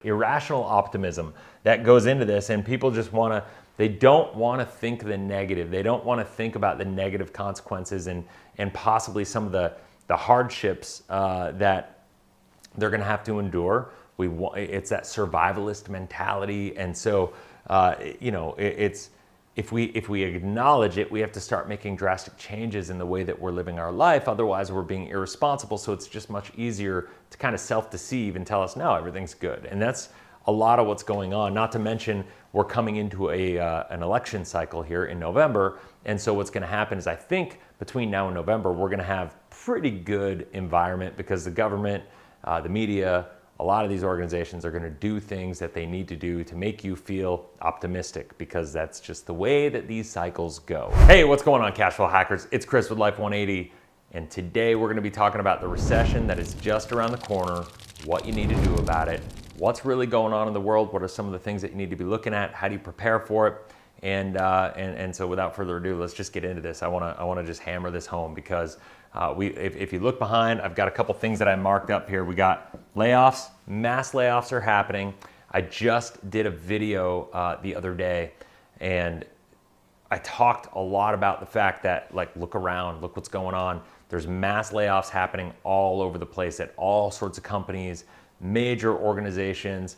irrational optimism that goes into this, and people just they don't want to think the negative. They don't want to think about the negative consequences and possibly some of the hardships that they're going to have to endure. It's that survivalist mentality, and so it's if we acknowledge it, we have to start making drastic changes in the way that we're living our life. Otherwise, we're being irresponsible. So it's just much easier to kind of self-deceive and tell us, no, everything's good. And that's a lot of what's going on. Not to mention, we're coming into an election cycle here in November. And so what's going to happen is, I think between now and November, we're going to have pretty good environment because the government, the media, a lot of these organizations are going to do things that they need to do to make you feel optimistic, because that's just the way that these cycles go. Hey, what's going on, cash flow hackers? It's Chris with Life 180, and today we're going to be talking about the recession that is just around the corner, what you need to do about it, what's really going on in the world, what are some of the things that you need to be looking at, how do you prepare for it, and so without further ado, let's just get into this. I want to just hammer this home because if you look behind, I've got a couple things that I marked up here. We got layoffs, mass layoffs are happening. I just did a video the other day, and I talked a lot about the fact that, like, look around, look what's going on. There's mass layoffs happening all over the place at all sorts of companies, major organizations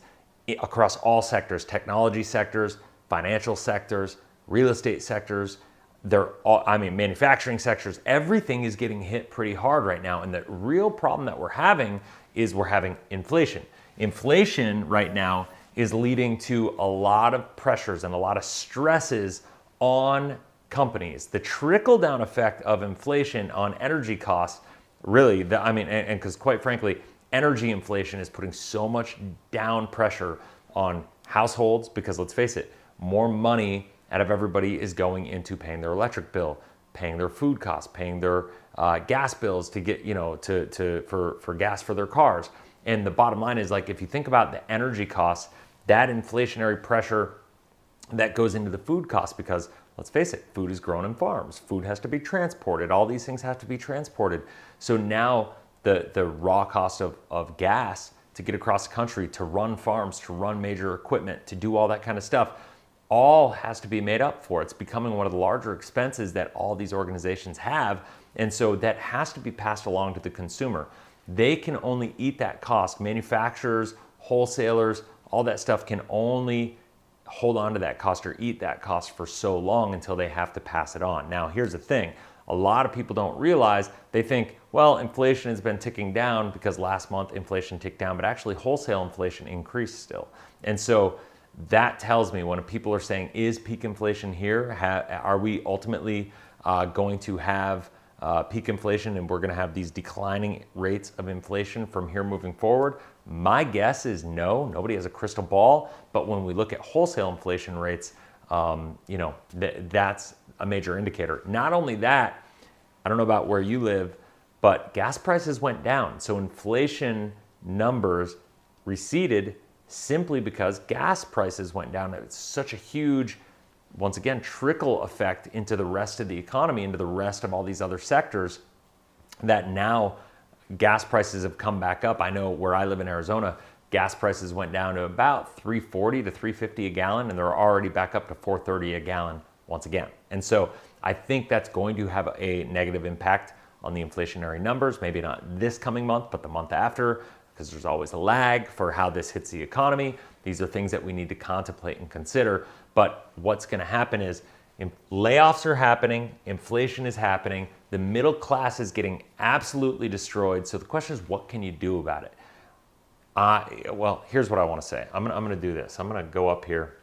across all sectors, technology sectors, financial sectors, real estate sectors. Manufacturing sectors, everything is getting hit pretty hard right now. And the real problem that we're having is inflation. Inflation right now is leading to a lot of pressures and a lot of stresses on companies. The trickle down effect of inflation on energy costs, really, because quite frankly, energy inflation is putting so much down pressure on households, because let's face it, more money out of everybody is going into paying their electric bill, paying their food costs, paying their gas bills to get, for gas for their cars. And the bottom line is, like, if you think about the energy costs, that inflationary pressure that goes into the food costs, because let's face it, food is grown in farms, food has to be transported, all these things have to be transported. So now the raw cost of gas to get across the country, to run farms, to run major equipment, to do all that kind of stuff, all has to be made up for. It's becoming one of the larger expenses that all these organizations have. And so that has to be passed along to the consumer. They can only eat that cost. Manufacturers, wholesalers, all that stuff can only hold on to that cost or eat that cost for so long until they have to pass it on. Now, here's the thing. A lot of people don't realize, they think, well, inflation has been ticking down because last month inflation ticked down, but actually wholesale inflation increased still. And so that tells me, when people are saying, is peak inflation here? Are we ultimately going to have peak inflation and we're going to have these declining rates of inflation from here moving forward? My guess is no. Nobody has a crystal ball. But when we look at wholesale inflation rates, that's a major indicator. Not only that, I don't know about where you live, but gas prices went down. So inflation numbers receded simply because gas prices went down. It's such a huge, once again, trickle effect into the rest of the economy, into the rest of all these other sectors, that now gas prices have come back up. I know where I live in Arizona, gas prices went down to about $3.40 to $3.50 a gallon, and they're already back up to $4.30 a gallon once again. And so I think that's going to have a negative impact on the inflationary numbers, maybe not this coming month, but the month after, because there's always a lag for how this hits the economy. These are things that we need to contemplate and consider. But what's going to happen is layoffs are happening, inflation is happening, the middle class is getting absolutely destroyed. So the question is, what can you do about it? Well, here's what I want to say. I'm going to do this. I'm going to go up here.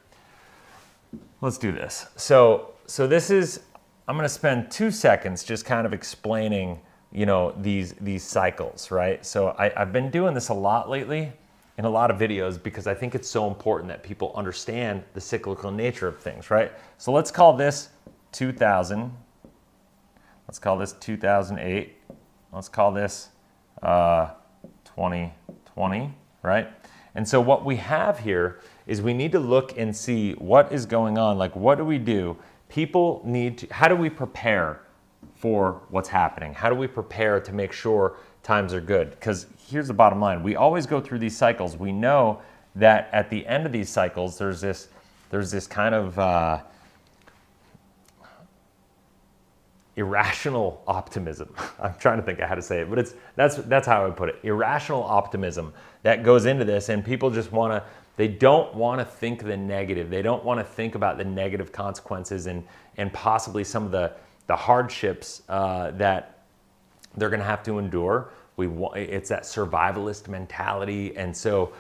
Let's do this. So this is, I'm going to spend 2 seconds just kind of explaining these cycles, right? So I've been doing this a lot lately in a lot of videos because I think it's so important that people understand the cyclical nature of things, right? So let's call this 2000. Let's call this 2008. Let's call this 2020, right? And so what we have here is we need to look and see what is going on. Like, what do we do? People need to, how do we prepare for what's happening? How do we prepare to make sure times are good? Because here's the bottom line. We always go through these cycles. We know that at the end of these cycles, there's this kind of irrational optimism. I'm trying to think of how to say it, but that's how I would put it. Irrational optimism that goes into this, and people just they don't want to think the negative. They don't want to think about the negative consequences and possibly some of the hardships that they're going to have to endure. It's that survivalist mentality, and so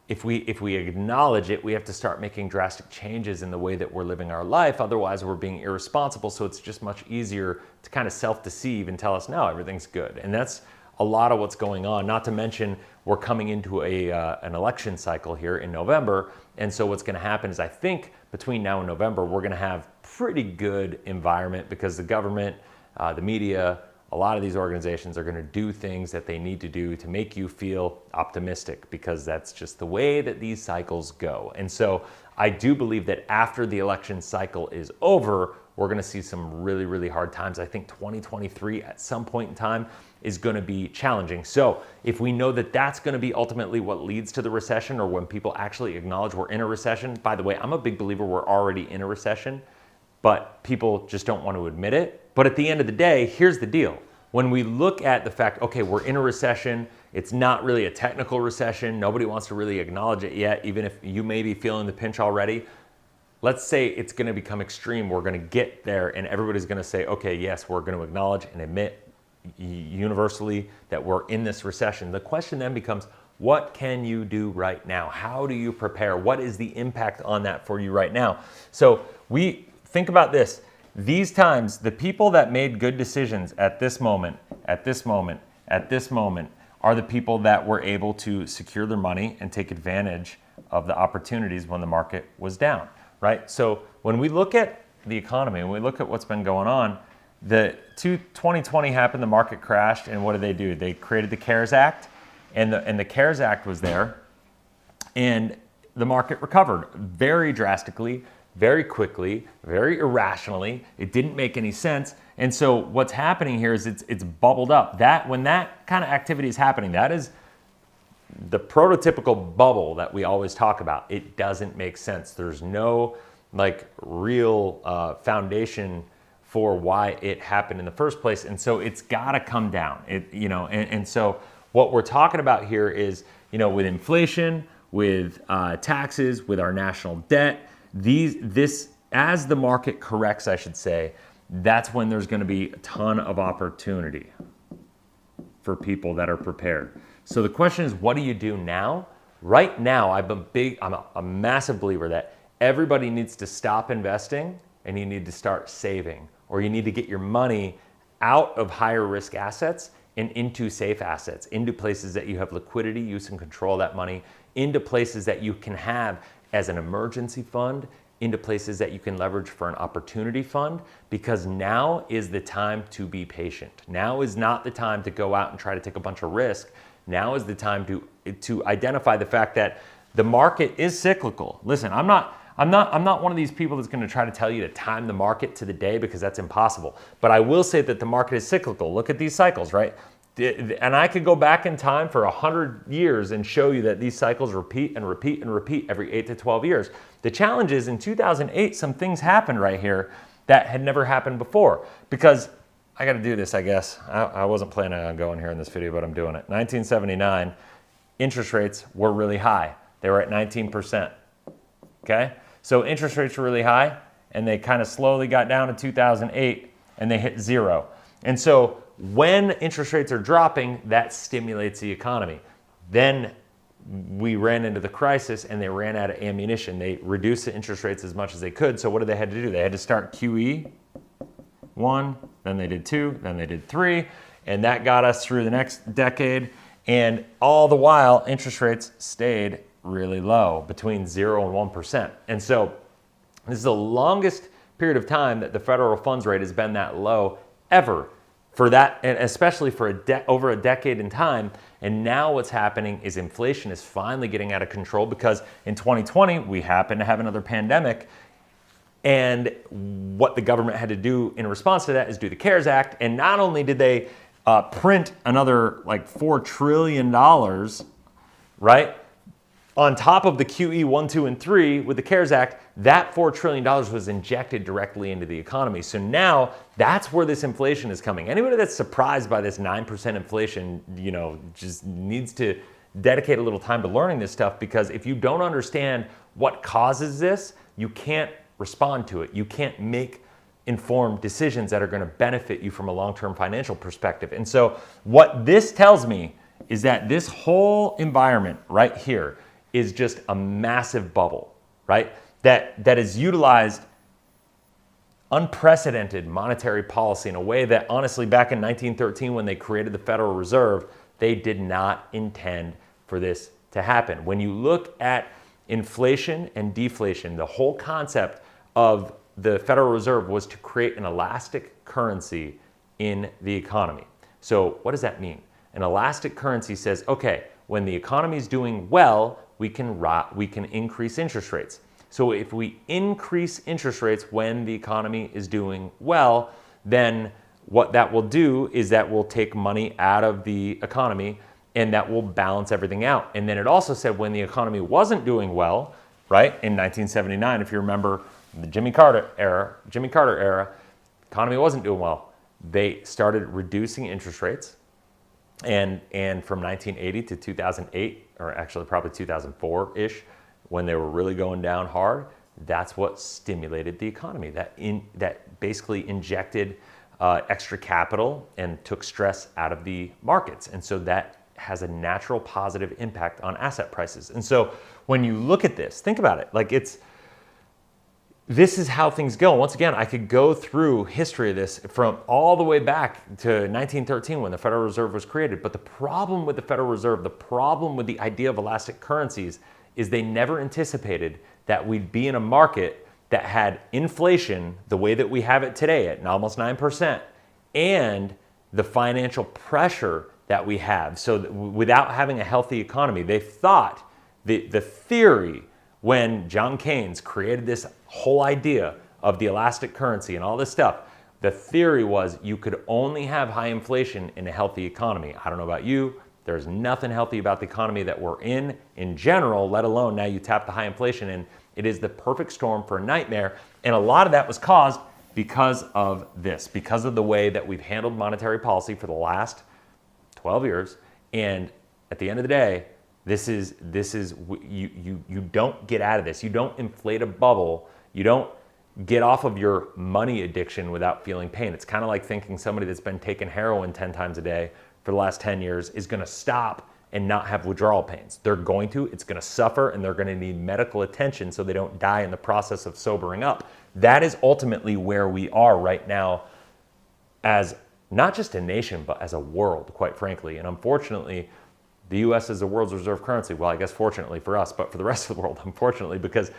if we acknowledge it, we have to start making drastic changes in the way that we're living our life. Otherwise, we're being irresponsible. So it's just much easier to kind of self-deceive and tell us, no, everything's good. And that's a lot of what's going on. Not to mention, we're coming into an election cycle here in November. And so what's going to happen is, I think between now and November, we're going to have pretty good environment because the government, the media, a lot of these organizations are going to do things that they need to do to make you feel optimistic, because that's just the way that these cycles go. And so I do believe that after the election cycle is over, we're going to see some really, really hard times. I think 2023 at some point in time is going to be challenging. So if we know that that's going to be ultimately what leads to the recession, or when people actually acknowledge we're in a recession, by the way, I'm a big believer we're already in a recession, but people just don't want to admit it. But at the end of the day, here's the deal. When we look at the fact, okay, we're in a recession, it's not really a technical recession, nobody wants to really acknowledge it yet, even if you may be feeling the pinch already. Let's say it's going to become extreme, we're going to get there, and everybody's going to say, okay, yes, we're going to acknowledge and admit universally that we're in this recession. The question then becomes, what can you do right now? How do you prepare? What is the impact on that for you right now? So we think about this. These times, the people that made good decisions at this moment, are the people that were able to secure their money and take advantage of the opportunities when the market was down, right? So when we look at the economy and we look at what's been going on, 2020 happened, the market crashed, and what did they do? They created the CARES Act, and the CARES Act was there, and the market recovered very drastically, very quickly, very irrationally. It didn't make any sense. And so what's happening here is it's bubbled up. When that kind of activity is happening, that is the prototypical bubble that we always talk about. It doesn't make sense. There's no real foundation for why it happened in the first place. And so it's got to come down. And so what we're talking about here is, with inflation, with taxes, with our national debt, as the market corrects, I should say, that's when there's going to be a ton of opportunity for people that are prepared. So the question is, what do you do now? Right now, I'm a massive believer that everybody needs to stop investing and you need to start saving, or you need to get your money out of higher risk assets and into safe assets, into places that you have liquidity, use and control that money, into places that you can have as an emergency fund, into places that you can leverage for an opportunity fund, because now is the time to be patient. Now is not the time to go out and try to take a bunch of risk. Now is the time to identify the fact that the market is cyclical. Listen, I'm not one of these people that's going to try to tell you to time the market to the day, because that's impossible. But I will say that the market is cyclical. Look at these cycles, right? And I could go back in time for 100 years and show you that these cycles repeat and repeat and repeat every 8 to 12 years. The challenge is, in 2008, some things happened right here that had never happened before. Because I got to do this, I guess. I wasn't planning on going here in this video, but I'm doing it. 1979, interest rates were really high. They were at 19%. Okay? So interest rates were really high, and they kind of slowly got down to 2008, and they hit zero. And so when interest rates are dropping, that stimulates the economy. Then we ran into the crisis, and they ran out of ammunition. They reduced the interest rates as much as they could. So what did they have to do? They had to start QE 1, then they did 2, then they did 3, and that got us through the next decade. And all the while, interest rates stayed really low, between 0 and 1%. And so this is the longest period of time that the federal funds rate has been that low ever. For that, and especially for over a decade in time. And now what's happening is inflation is finally getting out of control, because in 2020, we happened to have another pandemic. And what the government had to do in response to that is do the CARES Act. And not only did they print another $4 trillion, right? On top of the QE 1, 2, and 3 with the CARES Act, that $4 trillion was injected directly into the economy. So now that's where this inflation is coming. Anybody that's surprised by this 9% inflation, just needs to dedicate a little time to learning this stuff, because if you don't understand what causes this, you can't respond to it. You can't make informed decisions that are going to benefit you from a long-term financial perspective. And so what this tells me is that this whole environment right here is just a massive bubble, right? That has utilized unprecedented monetary policy in a way that, honestly, back in 1913 when they created the Federal Reserve, they did not intend for this to happen. When you look at inflation and deflation, the whole concept of the Federal Reserve was to create an elastic currency in the economy. So what does that mean? An elastic currency says, okay, when the economy is doing well, we can increase interest rates. So if we increase interest rates when the economy is doing well, then what that will do is that will take money out of the economy, and that will balance everything out. And then it also said when the economy wasn't doing well, right, in 1979, if you remember the Jimmy Carter era, economy wasn't doing well. They started reducing interest rates. And from 1980 to 2008, or actually probably 2004-ish, when they were really going down hard, that's what stimulated the economy. That basically injected extra capital and took stress out of the markets. And so that has a natural positive impact on asset prices. And so when you look at this, think about it. This is how things go. Once again, I could go through history of this from all the way back to 1913 when the Federal Reserve was created. But the problem with the Federal Reserve, the problem with the idea of elastic currencies, is they never anticipated that we'd be in a market that had inflation the way that we have it today at almost 9%, and the financial pressure that we have. So without having a healthy economy, they thought the theory when John Keynes created this whole idea of the elastic currency and all this stuff, the theory was you could only have high inflation in a healthy economy. I don't know about you, there's nothing healthy about the economy that we're in general, let alone now you tap the high inflation, and it is the perfect storm for a nightmare. And a lot of that was caused because of this, because of the way that we've handled monetary policy for the last 12 years. And at the end of the day, this is you don't get out of this. You don't inflate a bubble. You don't get off of your money addiction without feeling pain. It's kind of like thinking somebody that's been taking heroin 10 times a day for the last 10 years is going to stop and not have withdrawal pains. They're going to, it's going to suffer, and they're going to need medical attention so they don't die in the process of sobering up. That is ultimately where we are right now as not just a nation, but as a world, quite frankly. And unfortunately, the US is the world's reserve currency. Well, I guess fortunately for us, but for the rest of the world, unfortunately, because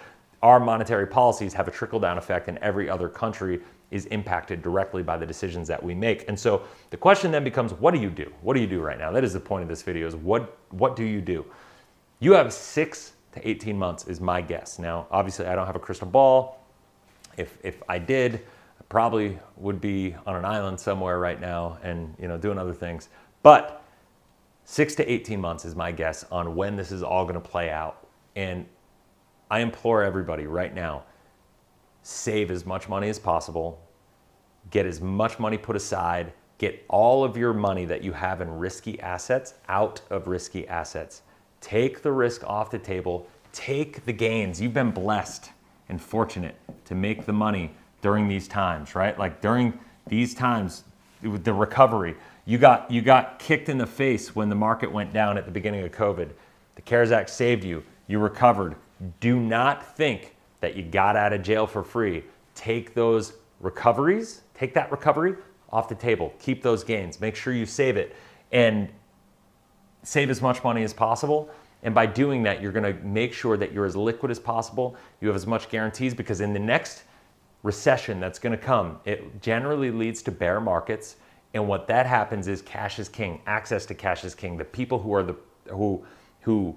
our monetary policies have a trickle-down effect, and every other country is impacted directly by the decisions that we make. And so the question then becomes, what do you do? What do you do right now? That is the point of this video, is what do you do? You have 6 to 18 months is my guess. Now, obviously, I don't have a crystal ball. If I did, I probably would be on an island somewhere right now and doing other things. But 6 to 18 months is my guess on when this is all going to play out. And I implore everybody right now, save as much money as possible, get as much money put aside, get all of your money that you have in risky assets out of risky assets. Take the risk off the table, take the gains. You've been blessed and fortunate to make the money during these times, right? Like during these times, the recovery, you got kicked in the face when the market went down at the beginning of COVID. The CARES Act saved you. You recovered. Do not think that you got out of jail for free. Take those recoveries, take that recovery off the table. Keep those gains. Make sure you save it and save as much money as possible. And by doing that, you're going to make sure that you're as liquid as possible. You have as much guarantees, because in the next recession that's going to come, it generally leads to bear markets. And what that happens is cash is king. Access to cash is king. The people who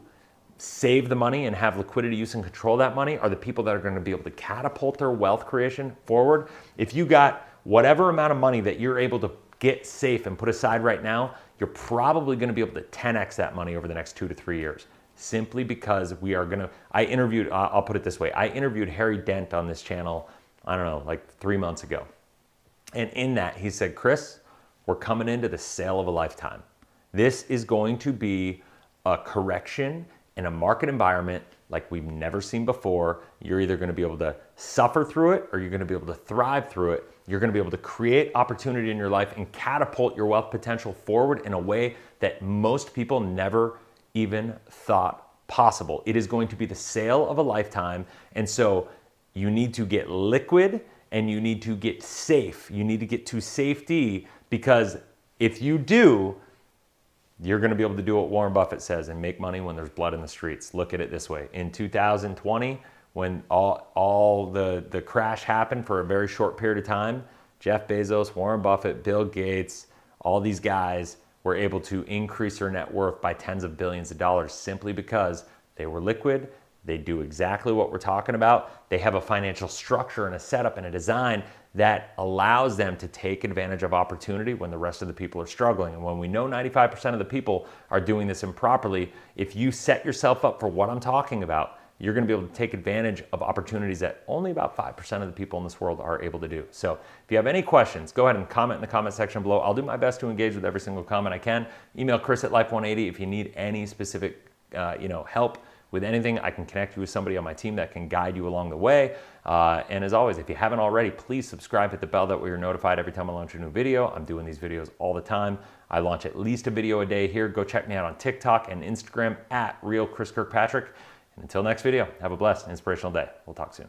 save the money and have liquidity use and control that money are the people that are going to be able to catapult their wealth creation forward. If you got whatever amount of money that you're able to get safe and put aside right now, you're probably going to be able to 10x that money over the next 2 to 3 years. simply because we are gonna, I'll put it this way, I interviewed Harry Dent on this channel, I don't know, like 3 months ago. And in that, he said, Chris, we're coming into the sale of a lifetime. This is going to be a correction in a market environment like we've never seen before. You're either going to be able to suffer through it or you're going to be able to thrive through it. You're going to be able to create opportunity in your life and catapult your wealth potential forward in a way that most people never even thought possible. It is going to be the sale of a lifetime. And so you need to get liquid and you need to get safe. You need to get to safety, because if you do, you're going to be able to do what Warren Buffett says and make money when there's blood in the streets. Look at it this way. In 2020, when all the crash happened for a very short period of time, Jeff Bezos, Warren Buffett, Bill Gates, all these guys were able to increase their net worth by tens of billions of dollars simply because they were liquid. They do exactly what we're talking about. They have a financial structure and a setup and a design that allows them to take advantage of opportunity when the rest of the people are struggling. And when we know 95% of the people are doing this improperly, if you set yourself up for what I'm talking about, you're going to be able to take advantage of opportunities that only about 5% of the people in this world are able to do. So if you have any questions, go ahead and comment in the comment section below. I'll do my best to engage with every single comment I can. Email Chris@Life180 if you need any specific help with anything. I can connect you with somebody on my team that can guide you along the way. And as always, if you haven't already, please subscribe, hit the bell, that way you're notified every time I launch a new video. I'm doing these videos all the time. I launch at least a video a day here. Go check me out on TikTok and Instagram @RealChrisKirkpatrick. And until next video, have a blessed, inspirational day. We'll talk soon.